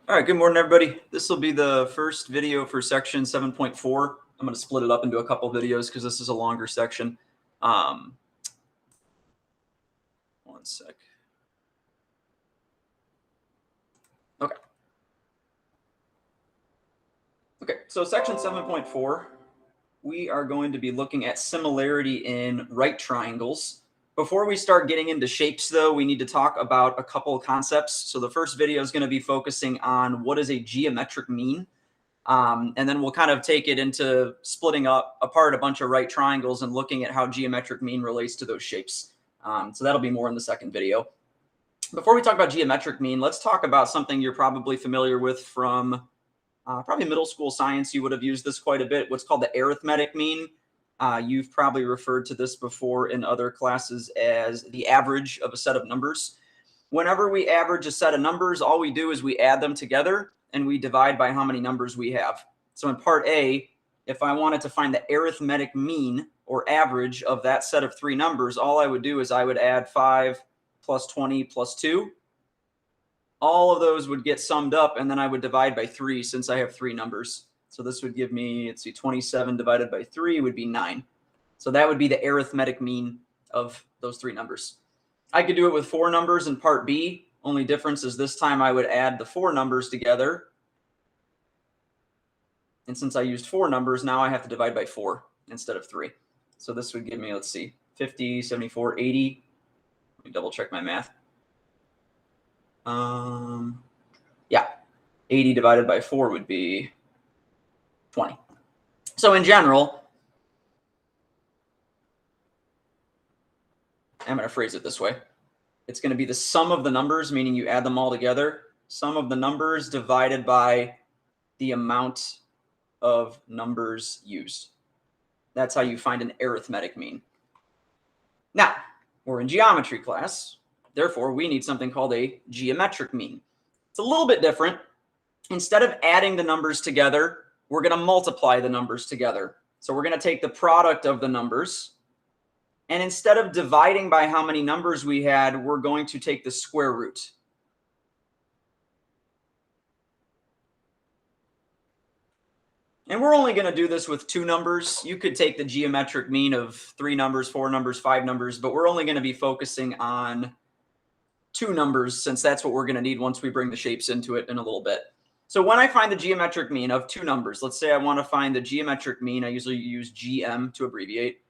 All right, good morning, everybody. This will be the first video for section 7.4. I'm going to split it up into a couple videos because this is a longer section. One sec. Okay. Okay, so section 7.4, we are going to be looking at similarity in right triangles. Before we start getting into shapes, though, we need to talk about a couple of concepts. So the first video is going to be focusing on what is a geometric mean. And then we'll kind of take it into splitting apart a bunch of right triangles and looking at how geometric mean relates to those shapes. So that'll be more in the second video. Before we talk about geometric mean, let's talk about something you're probably familiar with from probably middle school science. You would have used this quite a bit, what's called the arithmetic mean. You've probably referred to this before in other classes as the average of a set of numbers. Whenever we average a set of numbers, all we do is we add them together and we divide by how many numbers we have. So in part A, if I wanted to find the arithmetic mean or average of that set of three numbers, all I would do is I would add 5 plus 20 plus 2. All of those would get summed up, and then I would divide by 3 since I have three numbers. So this would give me, let's see, 27 divided by 3 would be 9. So that would be the arithmetic mean of those three numbers. I could do it with four numbers in part B. Only difference is this time I would add the four numbers together. And since I used four numbers, now I have to divide by 4 instead of 3. So this would give me, let's see, 50, 74, 80. Let me double check my math. Yeah, 80 divided by 4 would be 20. So in general, I'm going to phrase it this way. It's going to be the sum of the numbers, meaning you add them all together. Sum of the numbers divided by the amount of numbers used. That's how you find an arithmetic mean. Now, we're in geometry class. Therefore, we need something called a geometric mean. It's a little bit different. Instead of adding the numbers together, we're going to multiply the numbers together. So we're going to take the product of the numbers. And instead of dividing by how many numbers we had, we're going to take the square root. And we're only going to do this with two numbers. You could take the geometric mean of 3 numbers, 4 numbers, 5 numbers, but we're only going to be focusing on 2 numbers since that's what we're going to need once we bring the shapes into it in a little bit. So when I find the geometric mean of 2 numbers, let's say I want to find the geometric mean, I usually use GM to abbreviate,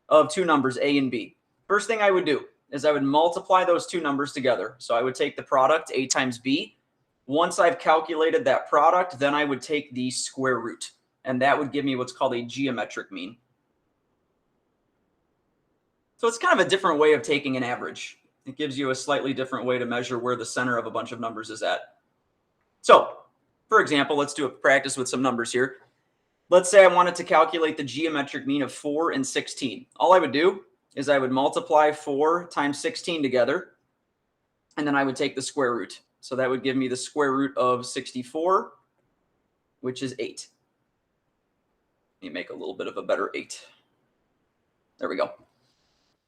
of 2 numbers, A and B. First thing I would do is I would multiply those 2 numbers together. So I would take the product, A times B. Once I've calculated that product, then I would take the square root. And that would give me what's called a geometric mean. So it's kind of a different way of taking an average. It gives you a slightly different way to measure where the center of a bunch of numbers is at. So, for example, let's do a practice with some numbers here. Let's say I wanted to calculate the geometric mean of 4 and 16. All I would do is I would multiply 4 times 16 together, and then I would take the square root. So that would give me the square root of 64, which is 8. Let me make a little bit of a better 8. There we go.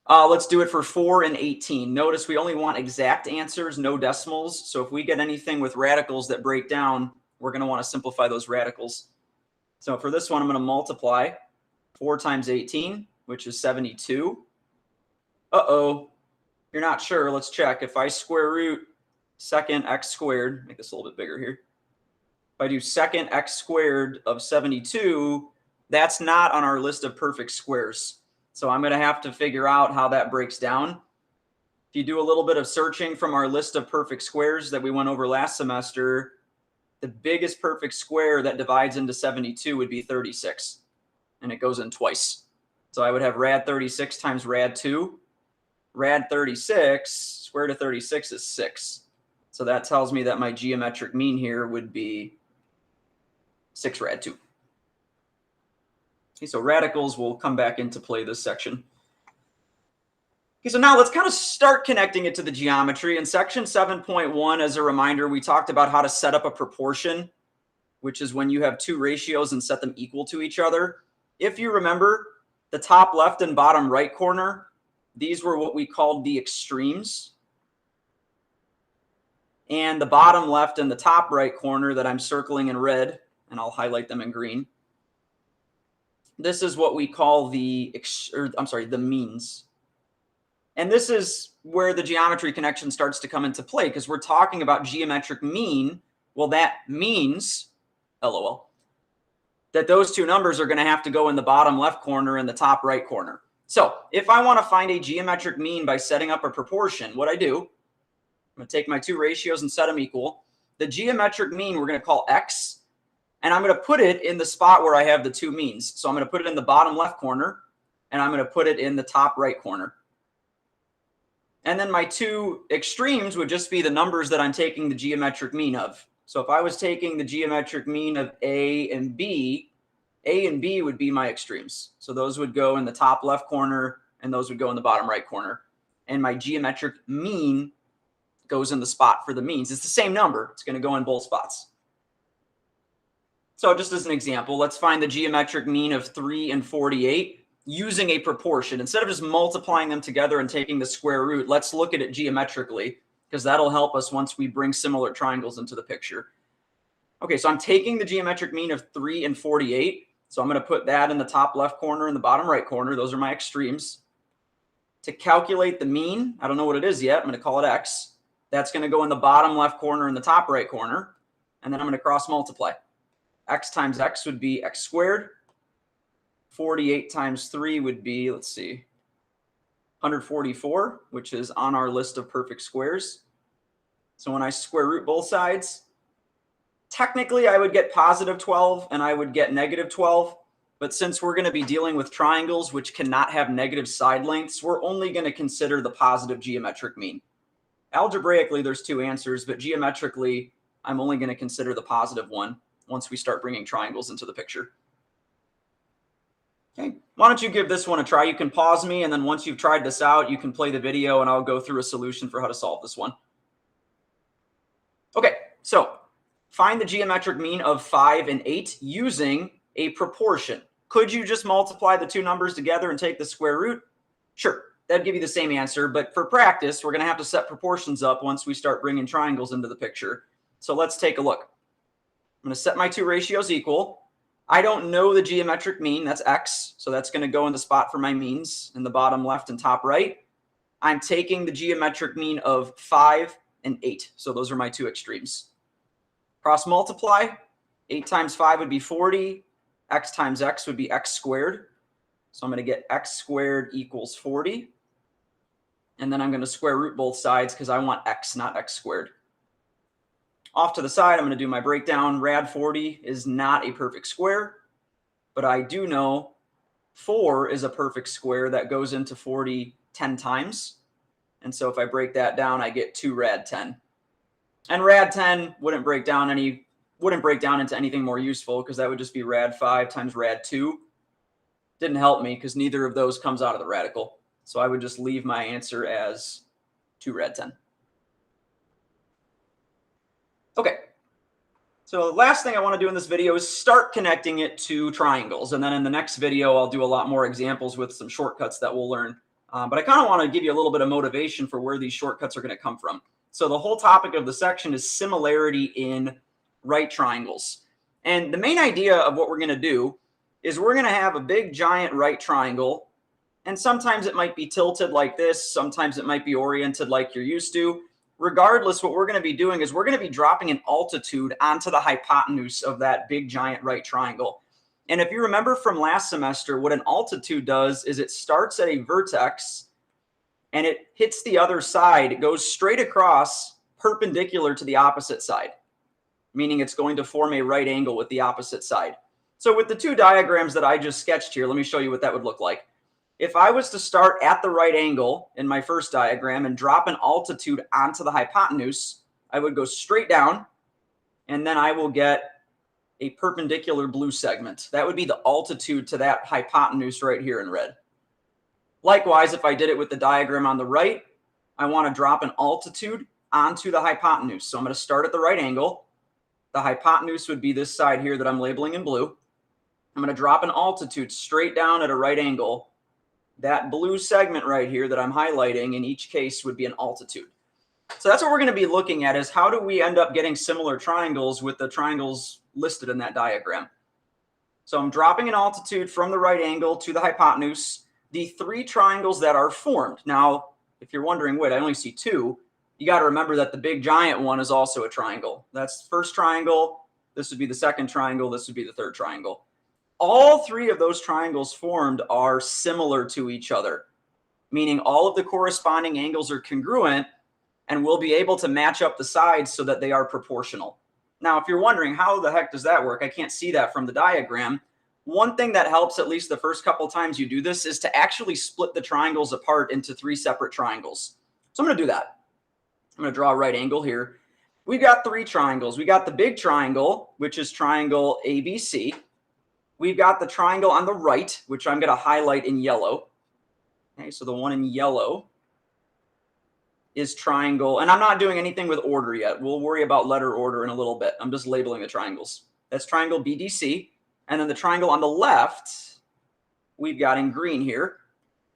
Let's do it for 4 and 18. Notice we only want exact answers, no decimals. So if we get anything with radicals that break down, we're going to want to simplify those radicals. So for this one, I'm going to multiply 4 times 18, which is 72. Uh-oh. You're not sure. Let's check. If I square root second x squared, make this a little bit bigger here. If I do second x squared of 72, that's not on our list of perfect squares. So I'm going to have to figure out how that breaks down. If you do a little bit of searching from our list of perfect squares that we went over last semester, the biggest perfect square that divides into 72 would be 36. And it goes in twice. So I would have rad 36 times rad 2. Rad 36, square root of 36 is 6. So that tells me that my geometric mean here would be 6 rad 2. Okay, so radicals will come back into play this section. Okay, so now let's kind of start connecting it to the geometry. In section 7.1, as a reminder, we talked about how to set up a proportion, which is when you have 2 ratios and set them equal to each other. If you remember, the top left and bottom right corner, these were what we called the extremes. and the bottom left and the top right corner that I'm circling in red, and I'll highlight them in green. This is what we call the means. And this is where the geometry connection starts to come into play, because we're talking about geometric mean. Well, that means, LOL, that those two numbers are going to have to go in the bottom left corner and the top right corner. So if I want to find a geometric mean by setting up a proportion, what I do, I'm going to take my two ratios and set them equal. The geometric mean we're going to call x, and I'm going to put it in the spot where I have the two means. So I'm going to put it in the bottom left corner, and I'm going to put it in the top right corner. And then my two extremes would just be the numbers that I'm taking the geometric mean of. So if I was taking the geometric mean of A and B would be my extremes. So those would go in the top left corner, and those would go in the bottom right corner. And my geometric mean goes in the spot for the means. It's the same number. It's going to go in both spots. So just as an example, let's find the geometric mean of 3 and 48 using a proportion. Instead of just multiplying them together and taking the square root, let's look at it geometrically, because that'll help us once we bring similar triangles into the picture. Okay, so I'm taking the geometric mean of 3 and 48. So I'm going to put that in the top left corner and the bottom right corner. Those are my extremes. To calculate the mean, I don't know what it is yet. I'm going to call it x. That's going to go in the bottom left corner and the top right corner. And then I'm going to cross multiply. X times x would be x squared. 48 times 3 would be, let's see, 144, which is on our list of perfect squares. So when I square root both sides, technically I would get positive 12 and I would get negative 12. But since we're going to be dealing with triangles which cannot have negative side lengths, we're only going to consider the positive geometric mean. Algebraically, there's two answers, but geometrically, I'm only going to consider the positive one once we start bringing triangles into the picture. Okay, why don't you give this one a try? You can pause me, and then once you've tried this out, you can play the video, and I'll go through a solution for how to solve this one. Okay, so find the geometric mean of 5 and 8 using a proportion. Could you just multiply the two numbers together and take the square root? Sure, that'd give you the same answer, but for practice, we're going to have to set proportions up once we start bringing triangles into the picture. So let's take a look. I'm going to set my two ratios equal. I don't know the geometric mean, that's x, so that's going to go in the spot for my means in the bottom left and top right. I'm taking the geometric mean of 5 and 8, so those are my two extremes. Cross multiply, 8 times 5 would be 40, x times x would be x squared. So I'm going to get x squared equals 40. And then I'm going to square root both sides because I want x, not x squared. Off to the side, I'm going to do my breakdown. Rad 40 is not a perfect square, but I do know 4 is a perfect square that goes into 40 10 times. And so if I break that down, I get 2 rad 10. And rad 10 wouldn't break down into anything more useful, because that would just be rad 5 times rad 2. Didn't help me because neither of those comes out of the radical. So I would just leave my answer as 2 rad 10. Okay, so the last thing I want to do in this video is start connecting it to triangles. And then in the next video, I'll do a lot more examples with some shortcuts that we'll learn. But I kind of want to give you a little bit of motivation for where these shortcuts are going to come from. So the whole topic of the section is similarity in right triangles. And the main idea of what we're going to do is we're going to have a big giant right triangle. And sometimes it might be tilted like this. Sometimes it might be oriented like you're used to. Regardless, what we're going to be doing is we're going to be dropping an altitude onto the hypotenuse of that big giant right triangle. And if you remember from last semester, what an altitude does is it starts at a vertex and it hits the other side. It goes straight across perpendicular to the opposite side, meaning it's going to form a right angle with the opposite side. So with the two diagrams that I just sketched here, let me show you what that would look like. If I was to start at the right angle in my first diagram and drop an altitude onto the hypotenuse, I would go straight down, and then I will get a perpendicular blue segment. That would be the altitude to that hypotenuse right here in red. Likewise, if I did it with the diagram on the right, I want to drop an altitude onto the hypotenuse. So I'm going to start at the right angle. The hypotenuse would be this side here that I'm labeling in blue. I'm going to drop an altitude straight down at a right angle. That blue segment right here that I'm highlighting in each case would be an altitude. So that's what we're going to be looking at, is how do we end up getting similar triangles with the triangles listed in that diagram. So I'm dropping an altitude from the right angle to the hypotenuse, the three triangles that are formed. Now, if you're wondering, wait, I only see two, you got to remember that the big giant one is also a triangle. That's the first triangle. This would be the second triangle. This would be the third triangle. All three of those triangles formed are similar to each other, meaning all of the corresponding angles are congruent, and we'll be able to match up the sides so that they are proportional. Now, if you're wondering, how the heck does that work? I can't see that from the diagram. One thing that helps, at least the first couple times you do this, is to actually split the triangles apart into three separate triangles. So I'm going to do that. I'm going to draw a right angle here. We've got three triangles. We got the big triangle, which is triangle ABC. We've got the triangle on the right, which I'm going to highlight in yellow. Okay, so the one in yellow is triangle, and I'm not doing anything with order yet. We'll worry about letter order in a little bit. I'm just labeling the triangles. That's triangle BDC. And then the triangle on the left, we've got in green here,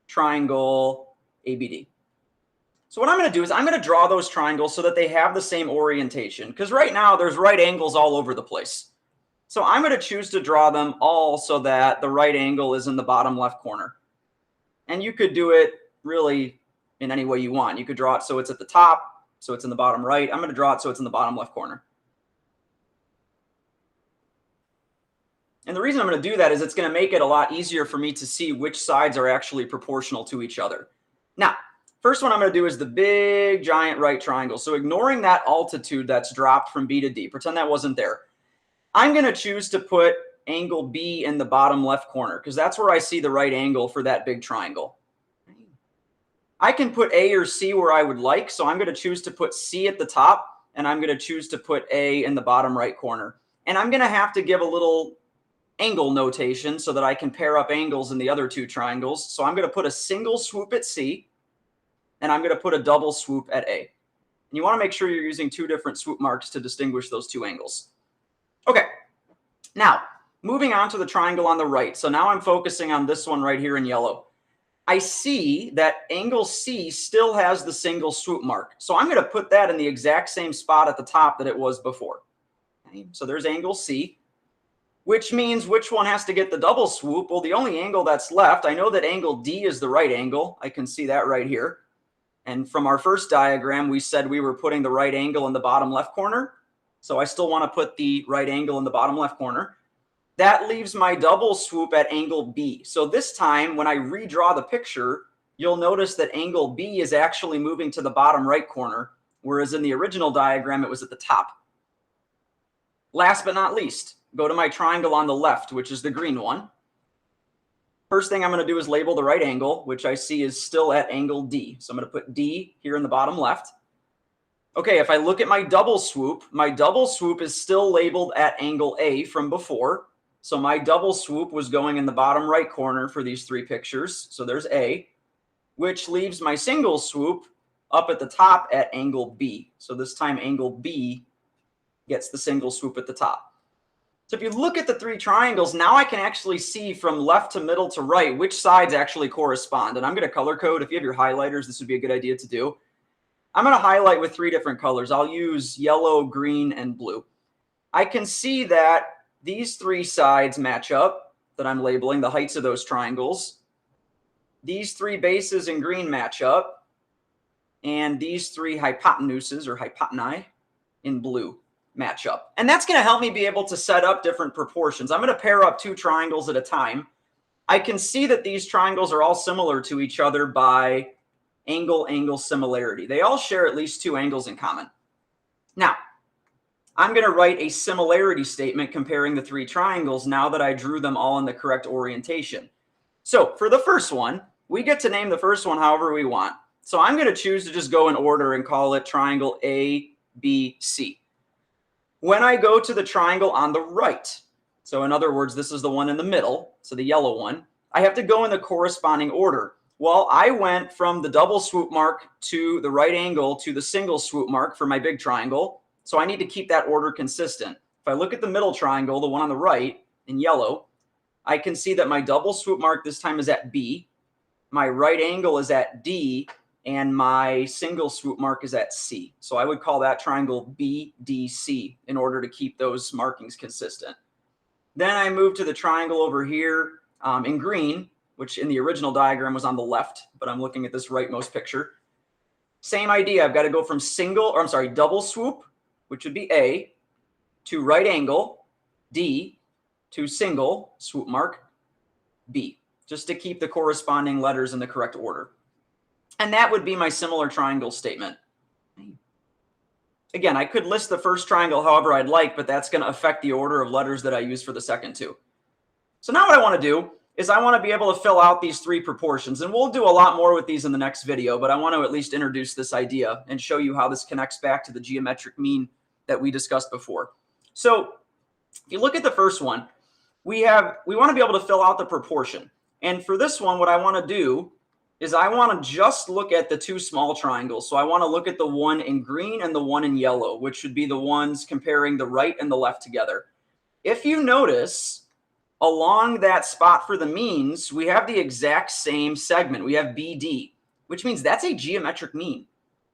triangle ABD. So what I'm going to do is I'm going to draw those triangles so that they have the same orientation, because right now there's right angles all over the place. So I'm going to choose to draw them all so that the right angle is in the bottom left corner. And you could do it really in any way you want. You could draw it so it's at the top, so it's in the bottom right. I'm going to draw it so it's in the bottom left corner. And the reason I'm going to do that is it's going to make it a lot easier for me to see which sides are actually proportional to each other. Now, first one I'm going to do is the big giant right triangle. So ignoring that altitude that's dropped from B to D, pretend that wasn't there. I'm going to choose to put angle B in the bottom left corner, because that's where I see the right angle for that big triangle. I can put A or C where I would like, so I'm going to choose to put C at the top, and I'm going to choose to put A in the bottom right corner. And I'm going to have to give a little angle notation so that I can pair up angles in the other two triangles. So I'm going to put a single swoop at C, and I'm going to put a double swoop at A. And you want to make sure you're using two different swoop marks to distinguish those two angles. Okay, now moving on to the triangle on the right. So now I'm focusing on this one right here in yellow. I see that angle C still has the single swoop mark. So I'm going to put that in the exact same spot at the top that it was before. Okay, so there's angle C, which means which one has to get the double swoop? Well, the only angle that's left, I know that angle D is the right angle. I can see that right here. And from our first diagram, we said we were putting the right angle in the bottom left corner. So I still want to put the right angle in the bottom left corner. That leaves my double swoop at angle B. So this time, when I redraw the picture, you'll notice that angle B is actually moving to the bottom right corner, whereas in the original diagram, it was at the top. Last but not least, go to my triangle on the left, which is the green one. First thing I'm going to do is label the right angle, which I see is still at angle D. So I'm going to put D here in the bottom left. Okay, if I look at my double swoop is still labeled at angle A from before. So my double swoop was going in the bottom right corner for these three pictures. So there's A, which leaves my single swoop up at the top at angle B. So this time angle B gets the single swoop at the top. So if you look at the three triangles, now I can actually see from left to middle to right which sides actually correspond. And I'm going to color code. If you have your highlighters, this would be a good idea to do. I'm going to highlight with three different colors. I'll use yellow, green, and blue. I can see that these three sides match up that I'm labeling, the heights of those triangles. These three bases in green match up. And these three hypotenuses or hypoteni in blue match up. And that's going to help me be able to set up different proportions. I'm going to pair up two triangles at a time. I can see that these triangles are all similar to each other by angle-angle similarity. They all share at least two angles in common. Now, I'm going to write a similarity statement comparing the three triangles now that I drew them all in the correct orientation. So for the first one, we get to name the first one however we want. So I'm going to choose to just go in order and call it triangle ABC. When I go to the triangle on the right, so in other words, this is the one in the middle, so the yellow one, I have to go in the corresponding order. Well, I went from the double swoop mark to the right angle to the single swoop mark for my big triangle. So I need to keep that order consistent. If I look at the middle triangle, the one on the right in yellow, I can see that my double swoop mark this time is at B. My right angle is at D, and my single swoop mark is at C. So I would call that triangle BDC in order to keep those markings consistent. Then I move to the triangle over here in green, which in the original diagram was on the left, but I'm looking at this rightmost picture. Same idea. I've got to go from double swoop, which would be A, to right angle, D, to single swoop mark, B, just to keep the corresponding letters in the correct order. And that would be my similar triangle statement. Again, I could list the first triangle however I'd like, but that's going to affect the order of letters that I use for the second two. So now what I want to do is I want to be able to fill out these three proportions. And we'll do a lot more with these in the next video, but I want to at least introduce this idea and show you how this connects back to the geometric mean that we discussed before. So if you look at the first one, we want to be able to fill out the proportion. And for this one, what I want to do is I want to just look at the two small triangles. So I want to look at the one in green and the one in yellow, which should be the ones comparing the right and the left together. If you notice, along that spot for the means, we have the exact same segment. We have BD, which means that's a geometric mean.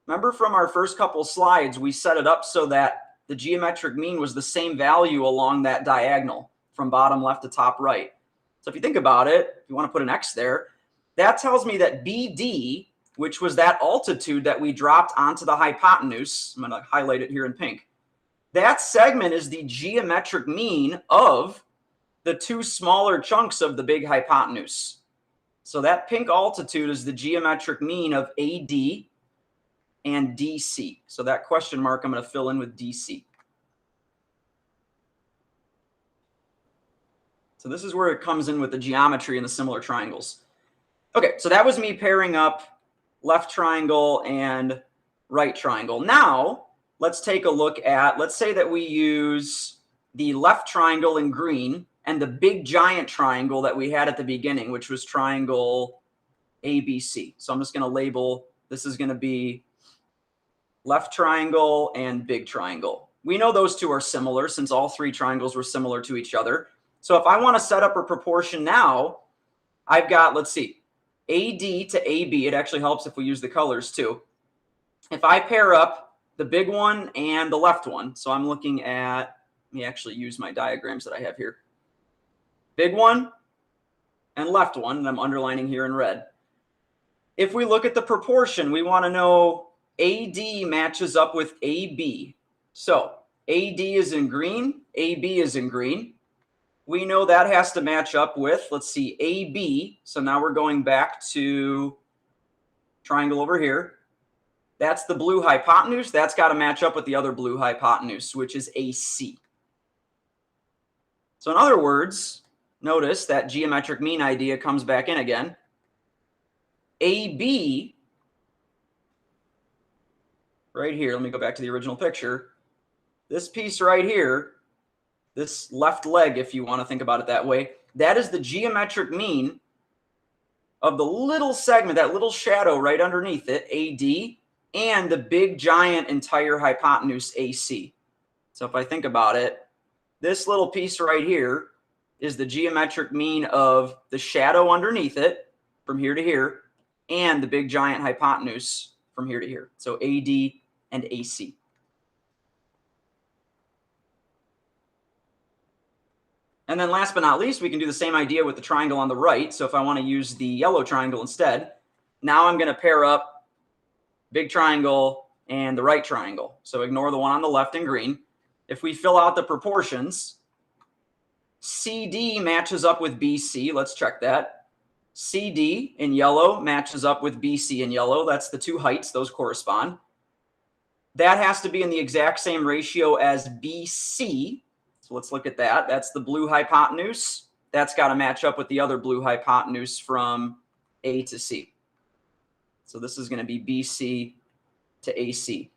Remember from our first couple slides, we set it up so that the geometric mean was the same value along that diagonal from bottom left to top right. So if you think about it, if you want to put an X there, that tells me that BD, which was that altitude that we dropped onto the hypotenuse, I'm going to highlight it here in pink, that segment is the geometric mean of the two smaller chunks of the big hypotenuse. So that pink altitude is the geometric mean of AD and DC. So that question mark I'm going to fill in with DC. So this is where it comes in with the geometry and the similar triangles. Okay, so that was me pairing up left triangle and right triangle. Now, let's take a look at, let's say that we use the left triangle in green and the big giant triangle that we had at the beginning, which was triangle ABC. So I'm just going to label, this is going to be left triangle and big triangle. We know those two are similar since all three triangles were similar to each other. So if I want to set up a proportion now, I've got, let's see, AD to AB. It actually helps if we use the colors too. If I pair up the big one and the left one, so I'm looking at, let me actually use my diagrams that I have here. Big one and left one, and I'm underlining here in red. If we look at the proportion, we want to know AD matches up with AB. So AD is in green, AB is in green. We know that has to match up with, let's see, AB. So now we're going back to triangle over here. That's the blue hypotenuse. That's got to match up with the other blue hypotenuse, which is AC. So in other words, notice that geometric mean idea comes back in again. AB, right here, let me go back to the original picture. This piece right here, this left leg, if you want to think about it that way, that is the geometric mean of the little segment, that little shadow right underneath it, AD, and the big giant entire hypotenuse, AC. So if I think about it, this little piece right here is the geometric mean of the shadow underneath it from here to here and the big giant hypotenuse from here to here. So AD and AC. And then last but not least, we can do the same idea with the triangle on the right. So if I want to use the yellow triangle instead, now I'm going to pair up big triangle and the right triangle. So ignore the one on the left in green. If we fill out the proportions, CD matches up with BC. Let's check that. CD in yellow matches up with BC in yellow. That's the two heights. Those correspond. That has to be in the exact same ratio as BC. So let's look at that. That's the blue hypotenuse. That's got to match up with the other blue hypotenuse from A to C. So this is going to be BC to AC.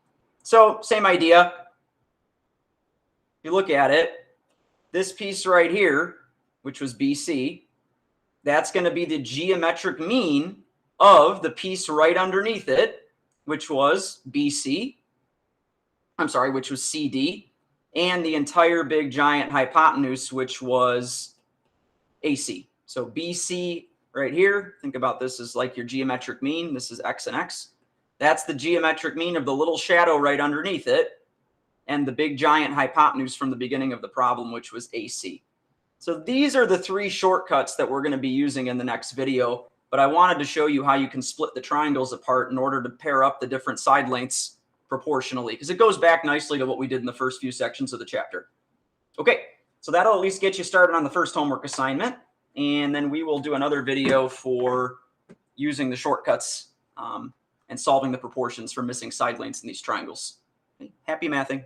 So same idea. If you look at it, this piece right here, which was BC, that's going to be the geometric mean of the piece right underneath it, which was BC. I'm sorry, which was CD. And the entire big giant hypotenuse, which was AC. So BC right here, think about this as like your geometric mean. This is X and X. That's the geometric mean of the little shadow right underneath it, and the big giant hypotenuse from the beginning of the problem, which was AC. So these are the three shortcuts that we're going to be using in the next video, but I wanted to show you how you can split the triangles apart in order to pair up the different side lengths proportionally, because it goes back nicely to what we did in the first few sections of the chapter. Okay, so that'll at least get you started on the first homework assignment, and then we will do another video for using the shortcuts and solving the proportions for missing side lengths in these triangles. Happy mathing.